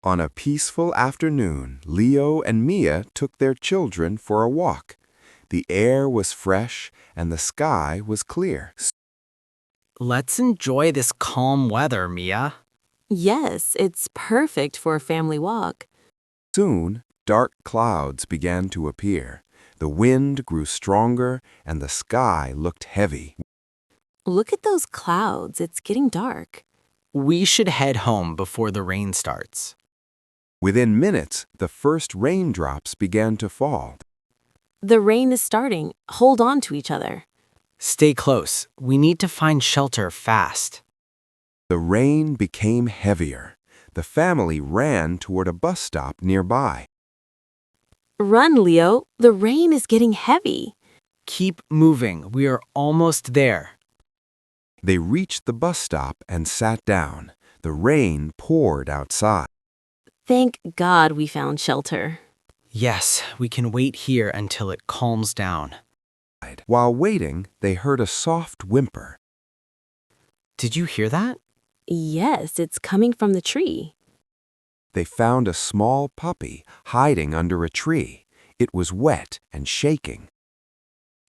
On a peaceful afternoon, Leo and Mia took their children for a walk. The air was fresh and the sky was clear. Let's enjoy this calm weather, Mia. Yes, it's perfect for a family walk. Soon, dark clouds began to appear. The wind grew stronger and the sky looked heavy. Look at those clouds. It's getting dark. We should head home before the rain starts. Within minutes, the first raindrops began to fall. The rain is starting. Hold on to each other. Stay close. We need to find shelter fast. The rain became heavier. The family ran toward a bus stop nearby. Run, Leo. The rain is getting heavy. Keep moving. We are almost there. They reached the bus stop and sat down. The rain poured outside. Thank God we found shelter. Yes, we can wait here until it calms down. While waiting, they heard a soft whimper. Did you hear that? Yes, it's coming from the tree. They found a small puppy hiding under a tree. It was wet and shaking.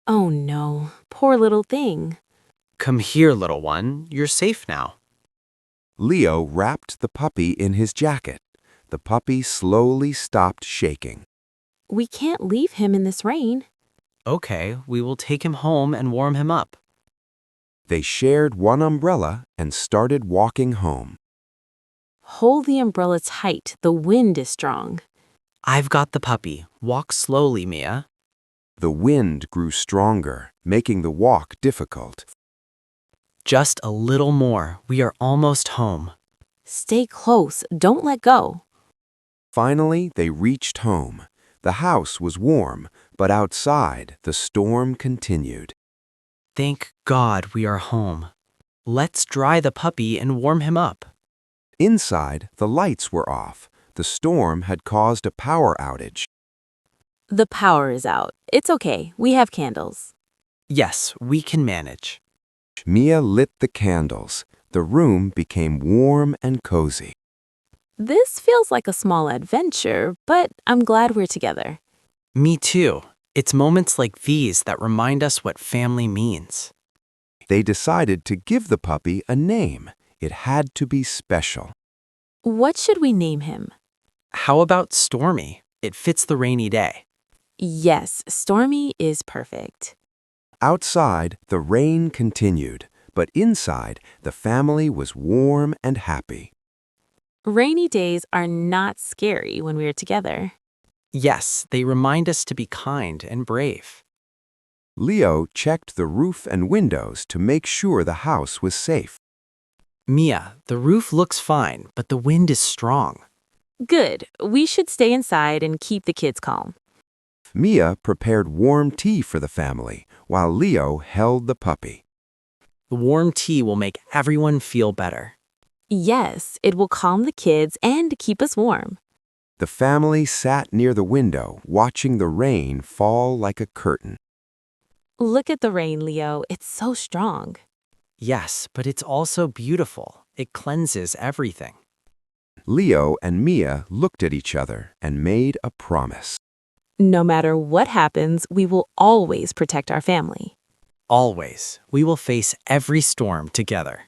Oh no, poor little thing. Come here, little one. You're safe now. Leo wrapped the puppy in his jacket. The puppy slowly stopped shaking. We can't leave him in this rain. Okay, we will take him home and warm him up. They shared one umbrella and started walking home. Hold the umbrella tight. The wind is strong. I've got the puppy. Walk slowly, Mia. The wind grew stronger, making the walk difficult. Just a little more. We are almost home. Stay close. Don't let go. Finally, they reached home. The house was warm, but outside, the storm continued. Thank God we are home. Let's dry the puppy and warm him up. Inside, the lights were off. The storm had caused a power outage. The power is out. It's okay. We have candles. Yes, we can manage. Mia lit the candles. The room became warm and cozy. This feels like a small adventure, but I'm glad we're together. Me too. It's moments like these that remind us what family means. They decided to give the puppy a name. It had to be special. What should we name him? How about Stormy? It fits the rainy day. Yes, Stormy is perfect. Outside, the rain continued, but inside, the family was warm and happy. Rainy days are not scary when we're together. Yes, they remind us to be kind and brave. Leo checked the roof and windows to make sure the house was safe. Mia, the roof looks fine, but the wind is strong. Good. We should stay inside and keep the kids calm. Mia prepared warm tea for the family, while Leo held the puppy. The warm tea will make everyone feel better. Yes, it will calm the kids and keep us warm. The family sat near the window, watching the rain fall like a curtain. Look at the rain, Leo. It's so strong. Yes, but it's also beautiful. It cleanses everything. Leo and Mia looked at each other and made a promise. No matter what happens, we will always protect our family. Always, we will face every storm together.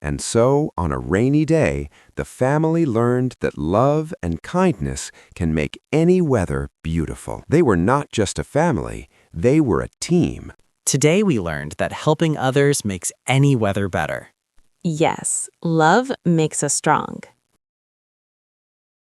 And so, on a rainy day, the family learned that love and kindness can make any weather beautiful. They were not just a family, they were a team. Today we learned that helping others makes any weather better. Yes, love makes us strong.